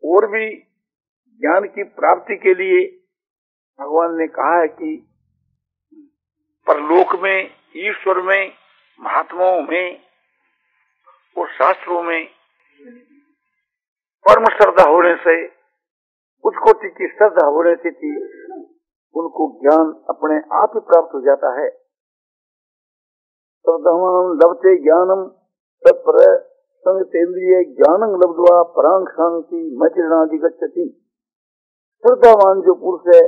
और भी ज्ञान की प्राप्ति के लिए भगवान ने कहा है कि परलोक में, ईश्वर में, महात्माओं में और शास्त्रों में परम श्रद्धा होने से, उच्च कोटि की श्रद्धा होने से कि उनको ज्ञान अपने आप ही प्राप्त हो जाता है। श्रद्धावान लभते ज्ञानम तत्पर संगतेन्द्रिय ज्ञानं लब्ध्वा परांग शांति मचिरणादि गच्छति। श्रद्धावान जो पुरुष है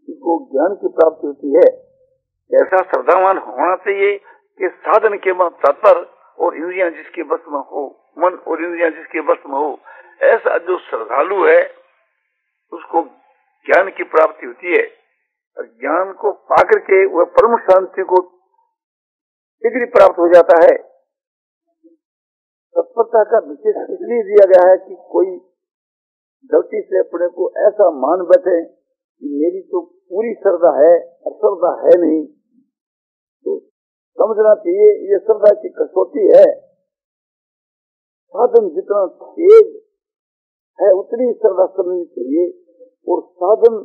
उसको ज्ञान की प्राप्ति होती है। ऐसा श्रद्धावान होना चाहिए कि साधन के मन तत्पर और इंद्रियां जिसके बस में हो, मन और इंद्रियां जिसके बस में हो, ऐसा जो श्रद्धालु है उसको ज्ञान की प्राप्ति होती है। और ज्ञान को पाकर के वह परम शांति को शीघ्र प्राप्त हो जाता है। तत्परता का विशेष इसलिए दिया गया है कि कोई गलती से अपने को ऐसा मान बैठे कि मेरी तो पूरी श्रद्धा है और श्रद्धा है नहीं, तो समझना चाहिए ये श्रद्धा की कसौटी है। साधन जितना तेज है उतनी श्रद्धा करनी चाहिए, और साधन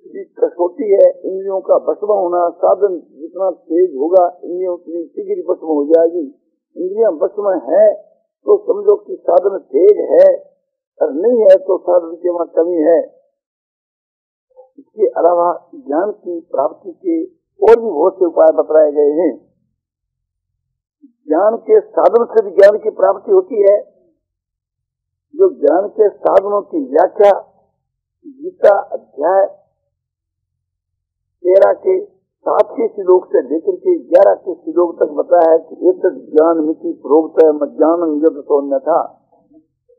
की कसौटी है इंद्रियों का भस्म होना। साधन जितना तेज होगा इंद्रियों उतनी शीघ्र भस्म हो जाएगी। इंद्रियां भस्म है तो समझो कि साधन तेज है, और नहीं है तो साधन के वहाँ कमी है। इसके अलावा ज्ञान की प्राप्ति के और भी बहुत से उपाय बताए गए हैं। ज्ञान के साधन से भी ज्ञान की प्राप्ति होती है। जो ज्ञान के साधनों की व्याख्या गीता अध्याय 13 के 7 के श्लोक से लेकर के 11 के श्लोक तक बताया है कि एक ज्ञान मिति प्रोक्त ज्ञान यद था।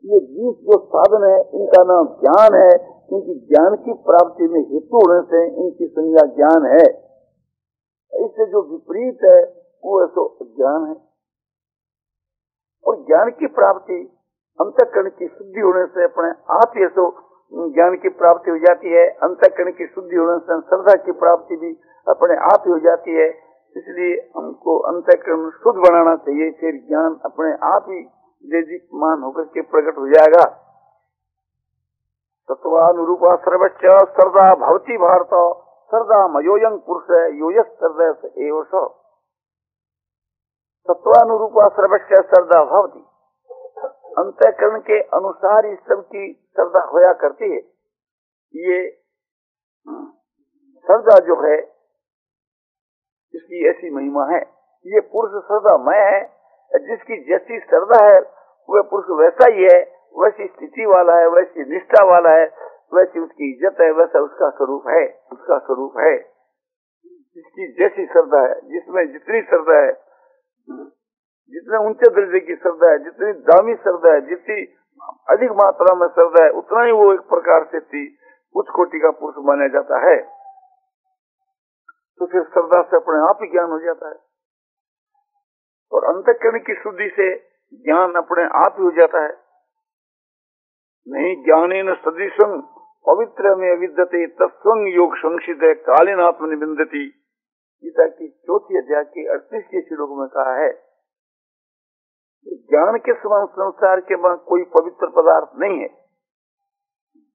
ये 20 जो साधन है इनका नाम ज्ञान है। इनकी ज्ञान की प्राप्ति में हेतु होने से इनकी संज्ञा ज्ञान है। इससे जो विपरीत है वो ऐसो ज्ञान है। और ज्ञान की प्राप्ति अंतःकरण की शुद्धि होने से अपने आप ही ऐसो ज्ञान की प्राप्ति हो जाती है। अंतःकरण की शुद्धि होने से श्रद्धा की प्राप्ति भी अपने आप ही हो जाती है। इसलिए हमको अंतःकरण शुद्ध बनाना चाहिए, फिर ज्ञान अपने आप ही मान होकर के प्रकट हो जाएगा। तत्वानुरूपा सर्वच्च श्रद्धा भवति भारत, श्रद्धा मयोयं पुरुष योयस श्रद्धेय एव स। तत्वानुरूपा सर्वच्च श्रद्धा भवति, अंतःकरण के अनुसार ही सबकी श्रद्धा होया करती है। ये श्रद्धा जो है इसकी ऐसी महिमा है। ये पुरुष श्रद्धामय है। जिसकी जैसी श्रद्धा है वह पुरुष वैसा ही है, वैसी स्थिति वाला है, वैसी निष्ठा वाला है, वैसी उसकी इज्जत है, वैसा उसका स्वरूप है। उसका स्वरूप है जिसकी जैसी श्रद्धा है, जिसमें जितनी श्रद्धा है, जितने ऊंचे दर्जे की श्रद्धा है, जितनी दामी श्रद्धा है, जितनी अधिक मात्रा में श्रद्धा है, उतना ही वो एक प्रकार से उच्च कोटि का पुरुष माना जाता है। तो फिर श्रद्धा से अपने आप ही ज्ञान हो जाता है, और अंतःकरण की शुद्धि से ज्ञान अपने आप ही हो जाता है। नहीं ज्ञानेन सदृशं पवित्र में विद्यते तत्संग योग संसित कालीन आत्मनिबिंदति। गीता की 4 अध्याय के 38 श्लोक में कहा है ज्ञान के समान संसार के बाद कोई पवित्र पदार्थ नहीं है।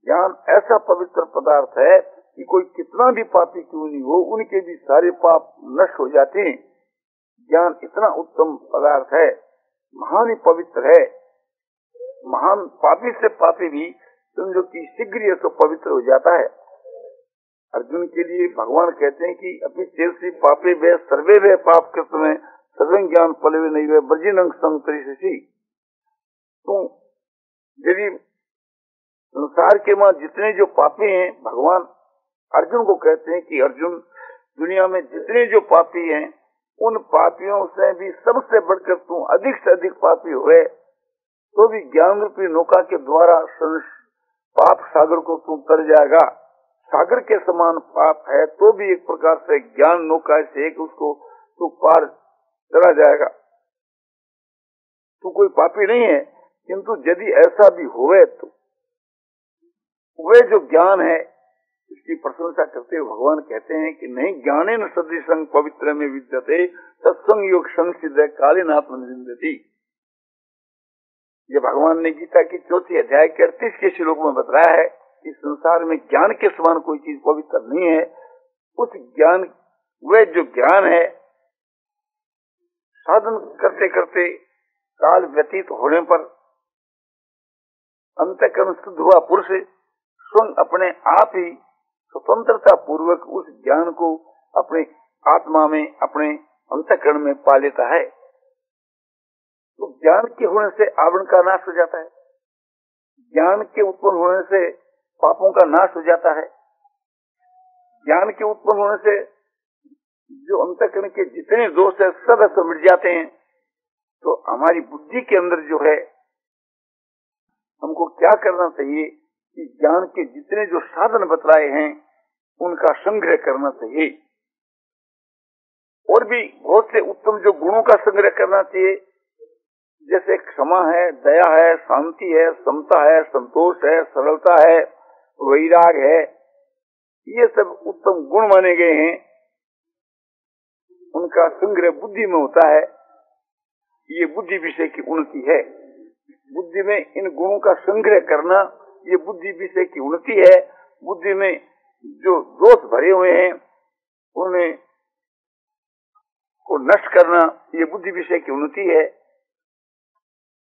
ज्ञान ऐसा पवित्र पदार्थ है कि कोई कितना भी पापी क्यों नहीं हो, उनके भी सारे पाप नष्ट हो जाते हैं। ज्ञान इतना उत्तम पदार्थ है, महान ही पवित्र है। महान पापी से पापी भी समझो कि शीघ्र तो पवित्र हो जाता है। अर्जुन के लिए भगवान कहते हैं कि अपनी चेलसी पापे वे सर्वे वे पाप कृत में सर्वं ज्ञान पलवे नहीं वे ब्रजिनंग संतरिशी। तो यदि संसार के मां जितने जो पापी हैं, भगवान अर्जुन को कहते हैं कि अर्जुन दुनिया में जितने जो पापी हैं उन पापियों से भी सबसे बढ़कर तू अधिक से अधिक पापी हुए तो भी ज्ञान रूपी नौका के द्वारा पाप सागर को तू तर जाएगा। सागर के समान पाप है तो भी एक प्रकार से ज्ञान नौका से एक उसको तू पार चला जाएगा। तू कोई पापी नहीं है, किंतु यदि ऐसा भी हुए तो वे जो ज्ञान है इसकी प्रशंसा करते हुए भगवान कहते हैं कि नहीं ज्ञानेन सदृशं पवित्र में विद्यते तत्संग योग संसिद्ध कालीन आत्मनिबिंदति। ये भगवान ने गीता की 4th अध्याय के 38 के श्लोक में बताया है कि संसार में ज्ञान के समान कोई चीज पवित्र नहीं है। उस ज्ञान, वह जो ज्ञान है, साधन करते करते काल व्यतीत होने पर अंतःकरण शुद्ध हुआ पुरुष स्वयं अपने आप ही स्वतंत्रता पूर्वक उस ज्ञान को अपने आत्मा में, अपने अंतःकरण में पा लेता है। तो ज्ञान के होने से आवरण का नाश हो जाता है, ज्ञान के उत्पन्न होने से पापों का नाश हो जाता है, ज्ञान के उत्पन्न होने से जो अंतःकरण के जितने दोष है सब मिट जाते हैं। तो हमारी बुद्धि के अंदर जो है, हमको क्या करना चाहिए कि ज्ञान के जितने जो साधन बतलाए हैं उनका संग्रह करना चाहिए, और भी बहुत से उत्तम जो गुणों का संग्रह करना चाहिए, जैसे क्षमा है, दया है, शांति है, समता है, संतोष है, सरलता है, वैराग है, ये सब उत्तम गुण माने गए हैं। उनका संग्रह बुद्धि में होता है। ये बुद्धि विषय की उन्नति है। बुद्धि में इन गुणों का संग्रह करना ये बुद्धि विषय की उन्नति है। बुद्धि में जो दोष भरे हुए हैं उन्हें को नष्ट करना ये बुद्धि विषय की उन्नति है।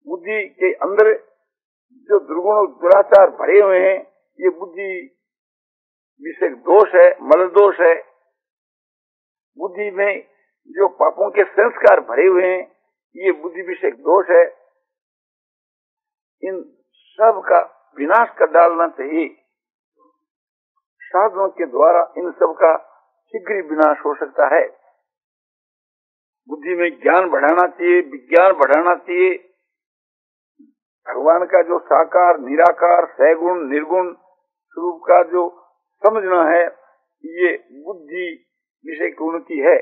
बुद्धि के अंदर जो दुर्गुण और दुराचार भरे हुए हैं ये बुद्धि विषय दोष है, मल दोष है। बुद्धि में जो पापों के संस्कार भरे हुए हैं ये बुद्धि विषय दोष है। इन सब का विनाश कर डालना चाहिए। साधनों के द्वारा इन सब का शीघ्र विनाश हो सकता है। बुद्धि में ज्ञान बढ़ाना चाहिए, विज्ञान बढ़ाना चाहिए। भगवान का जो साकार, निराकार, सैगुण, निर्गुण स्वरूप का जो समझना है ये बुद्धि विषय की उन्नति है।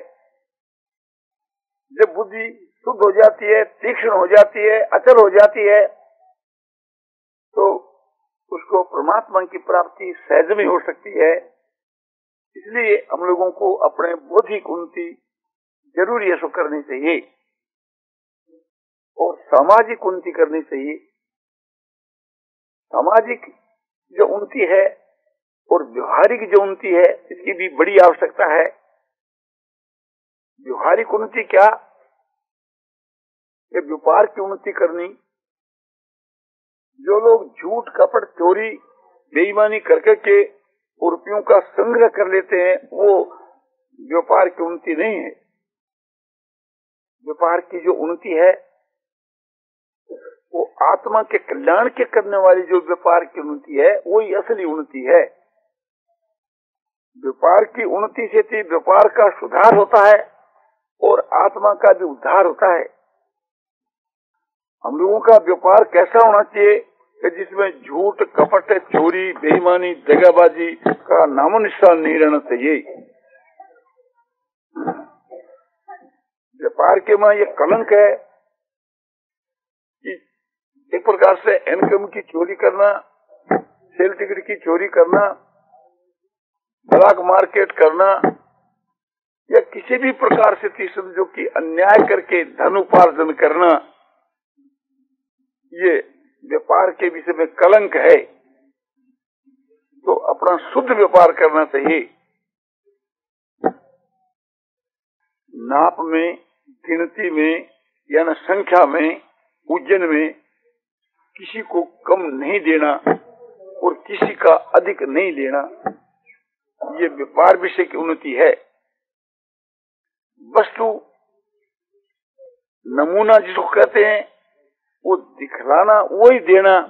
जब बुद्धि शुद्ध हो जाती है, तीक्ष्ण हो जाती है, अचल हो जाती है, तो उसको परमात्मा की प्राप्ति सहज में हो सकती है। इसलिए हम लोगों को अपने बौद्धिक उन्नति जरूर ये करनी चाहिए और सामाजिक उन्नति करनी चाहिए। सामाजिक जो उन्नति है और व्यवहारिक जो उन्नति है इसकी भी बड़ी आवश्यकता है। व्यवहारिक उन्नति क्या? ये व्यापार की उन्नति करनी। जो लोग झूठ, कपट, चोरी, बेईमानी करके के रुपयों का संग्रह कर लेते हैं वो व्यापार की उन्नति नहीं है। व्यापार की जो उन्नति है वो आत्मा के कल्याण के करने वाली जो व्यापार की उन्नति है वही असली उन्नति है। व्यापार की उन्नति से व्यापार का सुधार होता है और आत्मा का भी उद्धार होता है। हम लोगों का व्यापार कैसा होना चाहिए कि जिसमें झूठ, कपट, चोरी, बेईमानी, दगाबाजी का नामो निशान नहीं रहना चाहिए। व्यापार के में ये कलंक है कि एक प्रकार से इनकम की चोरी करना, सेल टिकट की चोरी करना, ब्लैक मार्केट करना या किसी भी प्रकार से समझो कि अन्याय करके धन उपार्जन करना, ये व्यापार के विषय में कलंक है। तो अपना शुद्ध व्यापार करना चाहिए। नाप में, गिनती में या न संख्या में, पूजन में किसी को कम नहीं देना और किसी का अधिक नहीं लेना, ये व्यापार विषय की उन्नति है। वस्तु नमूना जिसको कहते हैं वो दिखलाना, वही देना,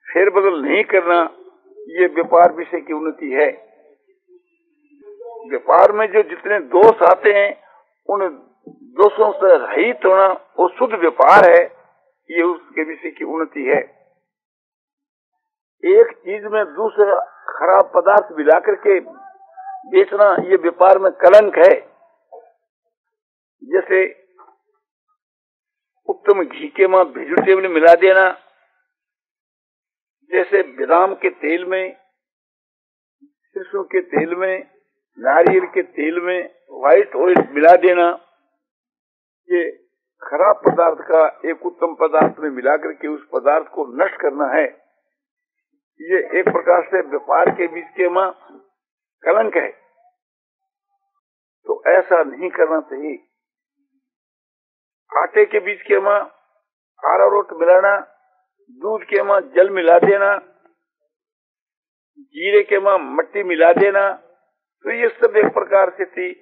फेर बदल नहीं करना, ये व्यापार विषय की उन्नति है। व्यापार में जो जितने दोष आते हैं उन दोषों से रहित होना वो शुद्ध व्यापार है। ये उसके विषय की उन्नति है। एक चीज में दूसरा खराब पदार्थ मिला करके बेचना ये व्यापार में कलंक है। जैसे उत्तम घी के में वेजिटेबल मिला देना, जैसे बादाम के तेल में, सरसों के तेल में, नारियल के तेल में व्हाइट ऑयल मिला देना, ये खराब पदार्थ का एक उत्तम पदार्थ में मिलाकर के उस पदार्थ को नष्ट करना है, ये एक प्रकार से व्यापार के बीच के मां कलंक है। तो ऐसा नहीं करना चाहिए। आटे के बीच के मां अरारोट मिलाना, दूध के मां जल मिला देना, जीरे के मां मट्टी मिला देना, तो ये सब एक प्रकार से थी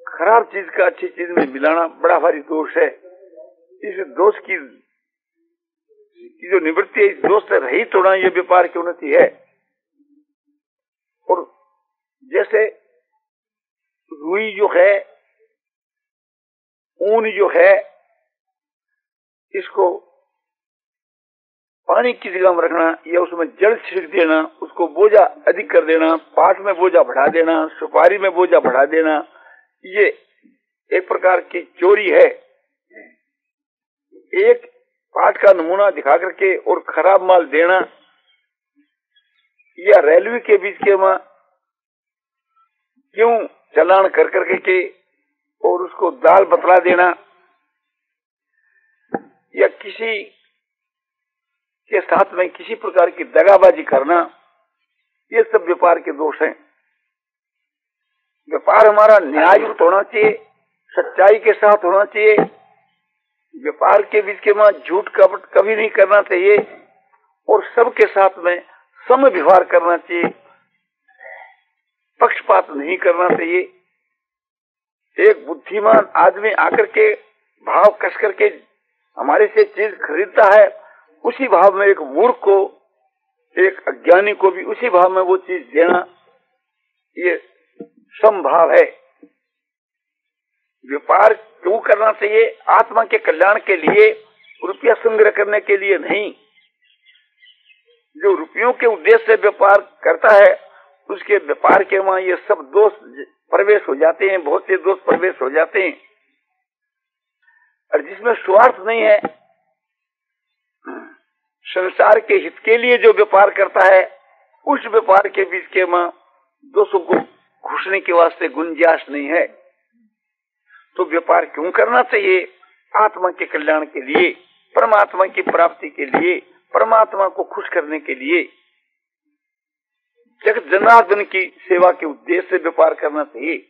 खराब चीज का अच्छी चीज में मिलाना बड़ा भारी दोष है। इस दोष की जो निवृत्ति है, इस दोष से रहित होना ये व्यापार की उन्नति है। और जैसे रुई जो है, ऊन जो है, इसको पानी की जगह में रखना या उसमें जल छिड़क देना, उसको बोझा अधिक कर देना, पाट में बोझा बढ़ा देना, सुपारी में बोझा बढ़ा देना, ये एक प्रकार की चोरी है। एक पाट का नमूना दिखा करके और खराब माल देना, या रेलवे के बीच के में क्यों चलान कर करके के और उसको दाल बतला देना, या किसी के साथ में किसी प्रकार की दगाबाजी करना, ये सब व्यापार के दोष हैं। व्यापार हमारा न्याययुक्त होना चाहिए, सच्चाई के साथ होना चाहिए। व्यापार के बीच के में झूठ कपट कभी नहीं करना चाहिए और सबके साथ में सम व्यवहार करना चाहिए, पक्षपात नहीं करना चाहिए। एक बुद्धिमान आदमी आकर के भाव कस करके हमारे से चीज खरीदता है, उसी भाव में एक मूर्ख को, एक अज्ञानी को भी उसी भाव में वो चीज देना, ये समभाव है। व्यापार क्यों करना चाहिए? आत्मा के कल्याण के लिए, रुपया संग्रह करने के लिए नहीं। जो रुपयों के उद्देश्य से व्यापार करता है, उसके व्यापार के वहां ये सब दोष प्रवेश हो जाते हैं, बहुत से दोष प्रवेश हो जाते हैं। और जिसमें स्वार्थ नहीं है, संसार के हित के लिए जो व्यापार करता है, उस व्यापार के बीच के वहां दोषों को घुसने के वास्ते गुंजाइश नहीं है। तो व्यापार क्यों करना चाहिए? आत्मा के कल्याण के लिए, परमात्मा की प्राप्ति के लिए, परमात्मा को खुश करने के लिए, जगत जनार्दन की सेवा के उद्देश्य से व्यापार करना चाहिए।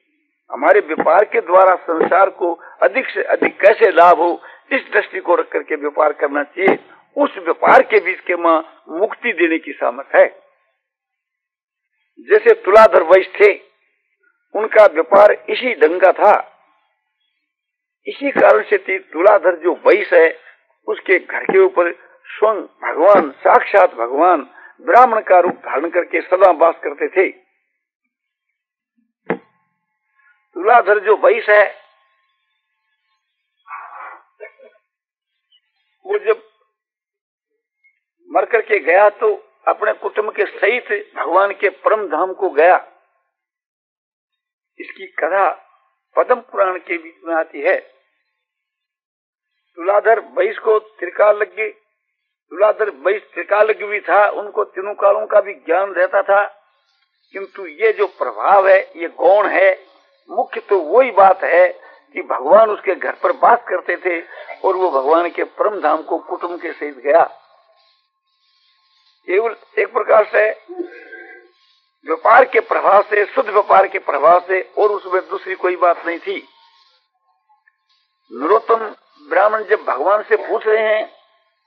हमारे व्यापार के द्वारा संसार को अधिक से अधिक कैसे लाभ हो, इस दृष्टि को रख करके व्यापार करना चाहिए। उस व्यापार के बीच के मां मुक्ति देने की सामर्थ है। जैसे तुलाधर वैश्य थे, उनका व्यापार इसी ढंग का था। इसी कारण से तुलाधर जो वैश्य है, उसके घर के ऊपर स्वयं भगवान, साक्षात भगवान ब्राह्मण का रूप धारण करके सदा वास करते थे। तुलाधर जो वैश्य है, वो जब मर करके गया तो अपने कुटुंब के सहित भगवान के परम धाम को गया। इसकी कथा पद्म पुराण के बीच में आती है। तुलाधर वैश्य को त्रिकाल लग गई। तुलाधर वैश्य त्रिकालज्ञ भी था, उनको तीनों कालों का भी ज्ञान रहता था, किंतु ये जो प्रभाव है, ये गौण है। मुख्य तो वही बात है कि भगवान उसके घर पर वास करते थे और वो भगवान के परम धाम को कुटुंब के सहित गया। केवल एक प्रकार से व्यापार के प्रभाव से, शुद्ध व्यापार के प्रभाव से, और उसमें दूसरी कोई बात नहीं थी। नरोत्तम ब्राह्मण जब भगवान से पूछ रहे हैं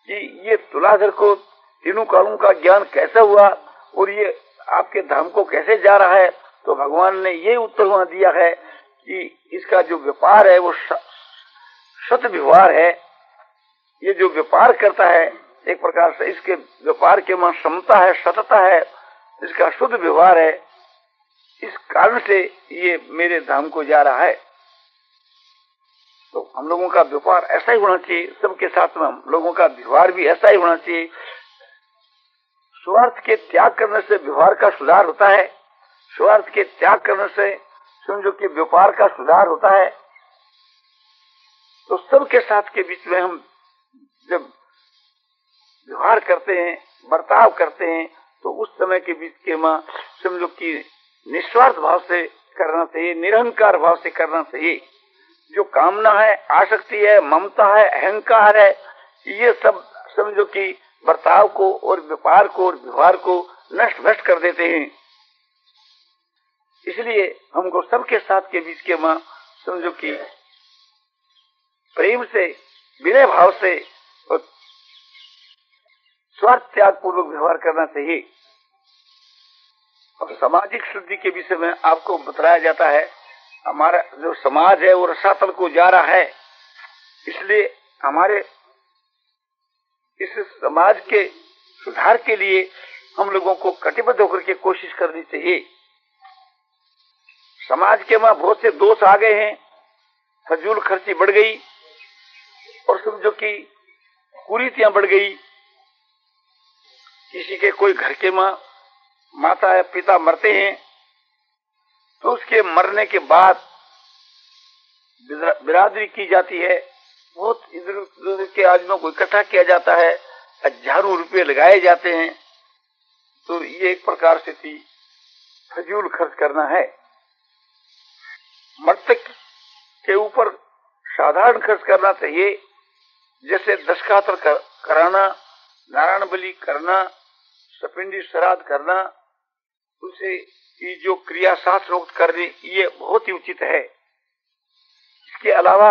कि ये तुलाधर को तीनों कालों का ज्ञान कैसे हुआ और ये आपके धाम को कैसे जा रहा है, तो भगवान ने ये उत्तर वहां दिया है कि इसका जो व्यापार है वो सत व्यवहार है। ये जो व्यापार करता है, एक प्रकार से इसके व्यापार के वहां समता है, सतता है, इसका शुद्ध व्यवहार है। इस कारण से ये मेरे धाम को जा रहा है। तो हम लोगों का व्यापार ऐसा ही होना चाहिए, सबके साथ में हम लोगों का व्यवहार भी ऐसा ही होना चाहिए। स्वार्थ के त्याग करने से व्यवहार का सुधार होता है, स्वार्थ के त्याग करने से समझो कि व्यापार का सुधार होता है। तो सबके साथ के बीच में हम जब व्यवहार करते हैं, बर्ताव करते हैं, तो उस समय के बीच के मां समझो कि निस्वार्थ भाव से करना चाहिए, निरहंकार भाव से करना चाहिए। जो कामना है, आसक्ति है, ममता है, अहंकार है, ये सब समझो कि बर्ताव को और व्यापार को और व्यवहार को नष्ट भ्रष्ट कर देते हैं। इसलिए हमको सबके साथ के बीच के मां समझो कि प्रेम से, विनय भाव से और स्वार्थ त्याग पूर्वक व्यवहार करना चाहिए। और सामाजिक शुद्धि के विषय में आपको बताया जाता है, हमारा जो समाज है वो रसातल को जा रहा है, इसलिए हमारे इस समाज के सुधार के लिए हम लोगों को कटिबद्ध होकर के कोशिश करनी चाहिए। समाज के वहां बहुत से दोष आ गए हैं, फजूल खर्ची बढ़ गई और समझो कि कुरीतियां बढ़ गई। किसी के कोई घर के मां माता या पिता मरते हैं तो उसके मरने के बाद बिरादरी की जाती है, बहुत इधर उधर के आदमियों को इकट्ठा किया जाता है, हजारों रुपए लगाए जाते हैं। तो ये एक प्रकार से थी फजूल खर्च करना है। मृतक के ऊपर साधारण खर्च करना चाहिए, जैसे दशखातर कराना, नारायण बलि करना, सपिंडी श्राद्ध करना, उसे की जो क्रिया शास्त्रोक्त करनी, ये बहुत ही उचित है। इसके अलावा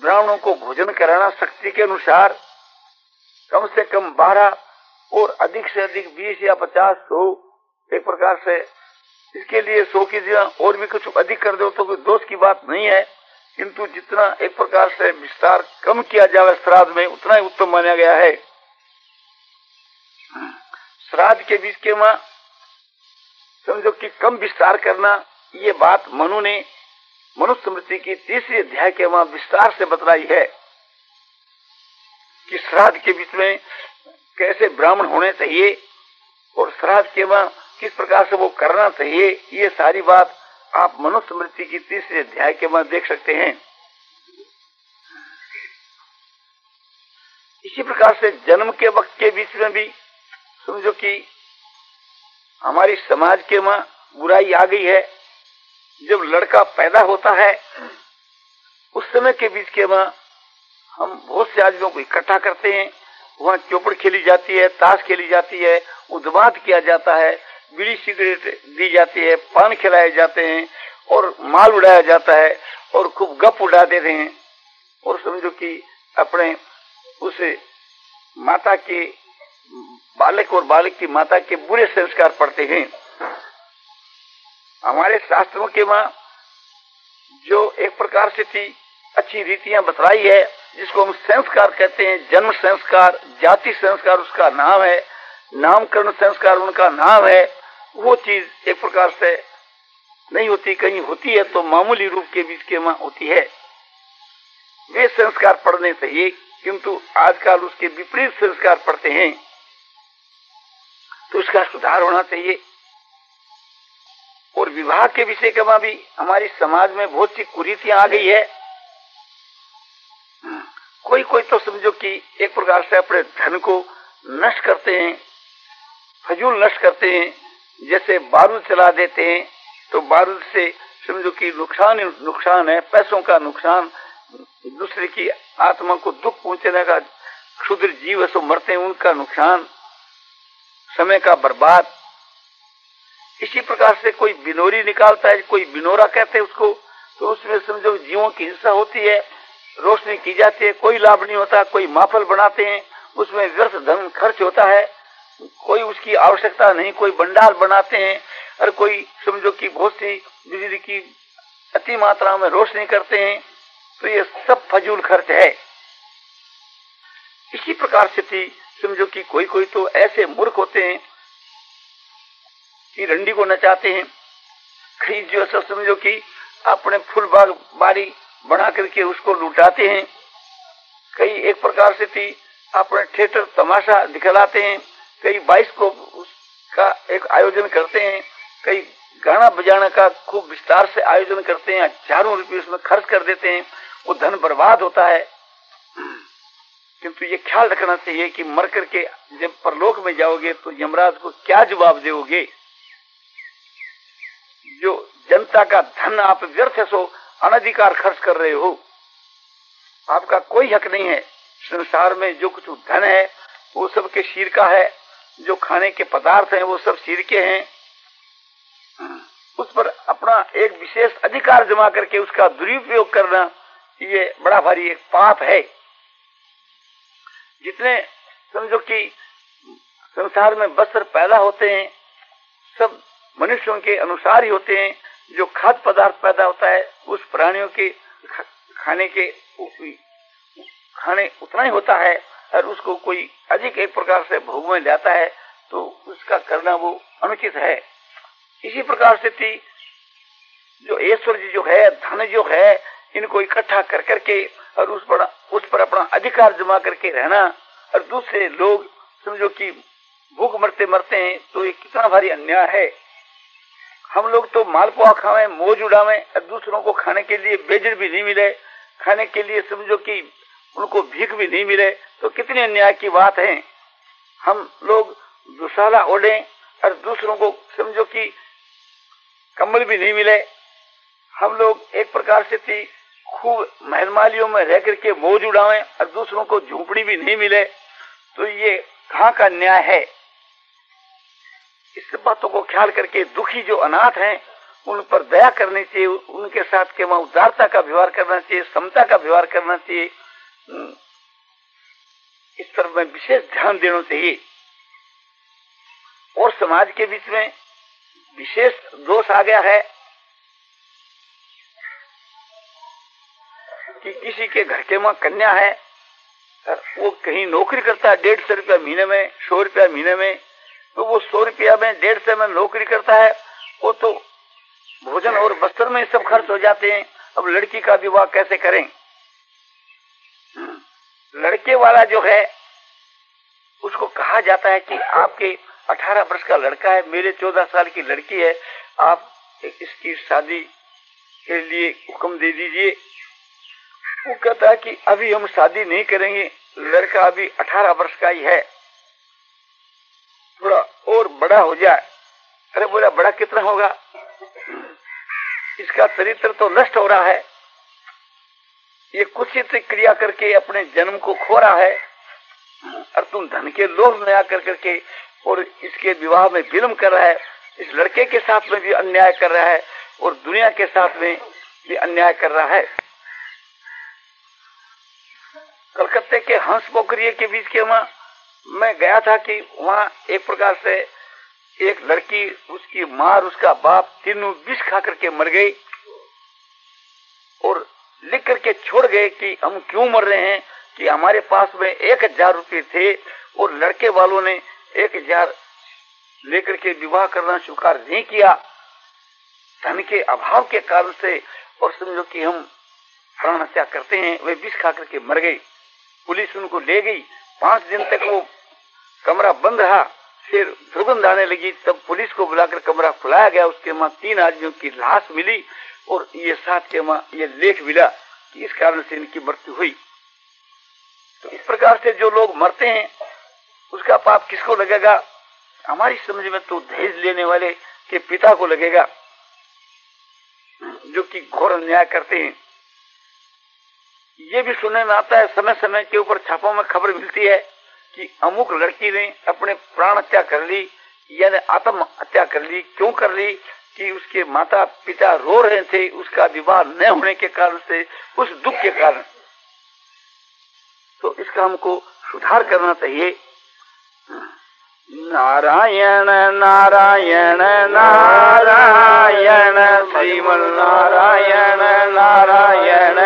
ब्राह्मणों को भोजन कराना शक्ति के अनुसार कम से कम 12 और अधिक से अधिक 20 या 50, 100 एक प्रकार से। इसके लिए 100 की जगह और भी कुछ अधिक कर दो तो कोई दोष की बात नहीं है, किंतु जितना एक प्रकार से विस्तार कम किया जाए श्राद्ध में उतना ही उत्तम माना गया है। श्राद्ध के बीच के मां समझो कि कम विस्तार करना, ये बात मनु ने मनुस्मृति की 3रे अध्याय के वहां विस्तार से बतलाई है कि श्राद्ध के बीच में कैसे ब्राह्मण होने चाहिए और श्राद्ध के वहां किस प्रकार से वो करना चाहिए। ये सारी बात आप मनुस्मृति की 3रे अध्याय के वहां देख सकते हैं। इसी प्रकार से जन्म के वक्त के बीच में भी समझो कि हमारी समाज के वहां बुराई आ गई है। जब लड़का पैदा होता है उस समय के बीच के वहां हम बहुत से आदमियों को इकट्ठा करते हैं, वहां चौपड़ खेली जाती है, ताश खेली जाती है, उद्वात किया जाता है, बीड़ी सिगरेट दी जाती है, पान खिलाए जाते हैं और माल उड़ाया जाता है और खूब गप उड़ा देते हैं। और समझो कि अपने उस माता के बालक और बालक की माता के बुरे संस्कार पड़ते हैं। हमारे शास्त्रों के वहां जो एक प्रकार से थी अच्छी रीतियां बतलाई है, जिसको हम संस्कार कहते हैं, जन्म संस्कार, जाति संस्कार उसका नाम है, नामकरण संस्कार उनका नाम है, वो चीज एक प्रकार से नहीं होती, कहीं होती है तो मामूली रूप के बीच के वहां होती है। वे संस्कार पढ़ने चाहिए, किंतु आजकल उसके विपरीत संस्कार पढ़ते हैं, तो उसका सुधार होना चाहिए। और विवाह के विषय के वहां भी हमारी समाज में बहुत सी कुरीतियां आ गई है। कोई कोई तो समझो कि एक प्रकार से अपने धन को नष्ट करते हैं, फजूल नष्ट करते हैं, जैसे बारूद चला देते हैं तो बारूद से समझो कि नुकसान ही नुकसान है, पैसों का नुकसान, दूसरे की आत्मा को दुख पहुंचने का, क्षुद्र जीव सो मरते हैं उनका नुकसान, समय का बर्बाद। इसी प्रकार से कोई बिनोरी निकालता है, कोई बिनोरा कहते हैं उसको, तो उसमें समझो जीवों की हिंसा होती है, रोशनी की जाती है, कोई लाभ नहीं होता। कोई महफल बनाते हैं, उसमें व्यर्थ धन खर्च होता है, कोई उसकी आवश्यकता नहीं। कोई भंडार बनाते हैं और कोई समझो कि बहुत सी बिजली की अति मात्रा में रोशनी करते हैं, तो ये सब फजूल खर्च है। इसी प्रकार से थी समझो कि कोई कोई तो ऐसे मूर्ख होते हैं कि रंडी को नचाते हैं, कई जो सब समझो कि अपने फूल बाग बारी बना करके उसको लुटाते हैं, कई एक प्रकार से थी अपने थिएटर तमाशा दिखलाते हैं, कई बाइस्कोप का एक आयोजन करते हैं, कई गाना बजाना का खूब विस्तार से आयोजन करते हैं, हजारों रुपये उसमें खर्च कर देते हैं, वो धन बर्बाद होता है। किंतु ये ख्याल रखना चाहिए कि मर करके जब परलोक में जाओगे तो यमराज को क्या जवाब दोगे। जो जनता का धन आप व्यर्थ सो अनधिकार खर्च कर रहे हो, आपका कोई हक नहीं है। संसार में जो कुछ धन है वो सब के शीर का है, जो खाने के पदार्थ हैं वो सब शीर के हैं। उस पर अपना एक विशेष अधिकार जमा करके उसका दुरुपयोग करना, ये बड़ा भारी एक पाप है। जितने समझो कि संसार में वस्त्र पैदा होते हैं सब मनुष्यों के अनुसार ही होते हैं। जो खाद्य पदार्थ पैदा होता है उस प्राणियों के खाने उतना ही होता है, और उसको कोई अधिक एक प्रकार से भोग में जाता है तो उसका करना वो अनुचित है। इसी प्रकार से थी जो ऐश्वर्य जो है, धन जो है, इनको इकट्ठा कर करके और उस पर अपना अधिकार जमा करके रहना, और दूसरे लोग समझो कि भूख मरते मरते हैं, तो ये कितना भारी अन्याय है। हम लोग तो मालपुआ खावे, मौज उड़ावे, और दूसरों को खाने के लिए बेजड़ भी नहीं मिले, खाने के लिए समझो कि उनको भीख भी नहीं मिले, तो कितनी अन्याय की बात है। हम लोग दुशाला ओढ़े और दूसरों को समझो कि कंबल भी नहीं मिले। हम लोग एक प्रकार से थी खूब महलमालियों में रह करके मौज उड़ावे और दूसरों को झोंपड़ी भी नहीं मिले, तो ये कहाँ का न्याय है। इस बातों को ख्याल करके दुखी जो अनाथ हैं उन पर दया करनी चाहिए, उनके साथ के वहां उदारता का व्यवहार करना चाहिए, समता का व्यवहार करना चाहिए। इस पर में विशेष ध्यान देना चाहिए। और समाज के बीच में विशेष दोष आ गया है कि किसी के घर के वहां कन्या है और वो कहीं नौकरी करता है 150 रुपया महीने में, 100 रुपया महीने में, तो वो 100 रुपया में 150 में नौकरी करता है, वो तो भोजन और वस्त्र में सब खर्च हो जाते हैं। अब लड़की का विवाह कैसे करें। लड़के वाला जो है उसको कहा जाता है कि आपके 18 वर्ष का लड़का है, मेरे 14 साल की लड़की है, आप इसकी शादी के लिए हुक्म दे दीजिए। वो कहता है कि अभी हम शादी नहीं करेंगे, लड़का अभी 18 वर्ष का ही है, थोड़ा और बड़ा हो जाए। अरे बोला बड़ा कितना होगा, इसका चरित्र तो नष्ट हो रहा है, ये कुत्सित क्रिया करके अपने जन्म को खो रहा है, और तुम धन के लोभ में आकर करके और इसके विवाह में विलम्ब कर रहा है। इस लड़के के साथ में भी अन्याय कर रहा है और दुनिया के साथ में भी अन्याय कर रहा है। कलकत्ते के हंस पोखरिया के बीच के वहां मैं गया था कि वहां एक प्रकार से एक लड़की, उसकी मां और उसका बाप तीनों विष खा करके मर गई और लिख करके छोड़ गए कि हम क्यों मर रहे हैं, कि हमारे पास में 1000 रुपये थे और लड़के वालों ने 1000 लेकर के विवाह करना स्वीकार नहीं किया धन के अभाव के कारण से, और समझो कि हम प्राण हत्या करते हैं। वे विष खा करके मर गई। पुलिस उनको ले गई, 5 दिन तक वो कमरा बंद रहा, फिर दुर्गंध आने लगी, तब पुलिस को बुलाकर कमरा खुलाया गया। उसके वहां 3 आदमियों की लाश मिली और ये साथ के वहां ये लेख मिला कि इस कारण से इनकी मृत्यु हुई। तो इस प्रकार से जो लोग मरते हैं उसका पाप किसको लगेगा। हमारी समझ में तो दहेज लेने वाले के पिता को लगेगा, जो कि घोर अन्याय करते हैं। ये भी सुनने में आता है, समय समय के ऊपर छापों में खबर मिलती है कि अमुक लड़की ने अपने प्राण हत्या कर ली, यानी आत्म हत्या कर ली। क्यों कर ली, कि उसके माता पिता रो रहे थे उसका विवाह न होने के कारण से, उस दुख के कारण। तो इसका हमको सुधार करना चाहिए। नारायण नारायण नारायण श्रीमन नारायण नारायण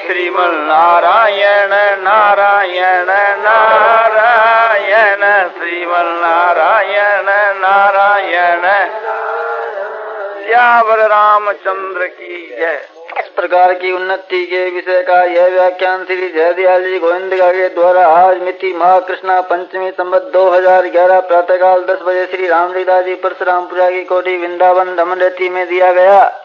श्रीमन नारायण नारायण नारायण श्रीमन नारायण नारायण। श्यावर रामचंद्र की जय। इस प्रकार की उन्नति के विषय का यह व्याख्यान श्री जयदयाल जी गोविंदगा के द्वारा आज मिति माह कृष्णा पंचमी संवत 2011 प्रातःकाल 10 बजे श्री रामलीला जी परशुरामपुरा की कोठी वृंदावन दमन में दिया गया।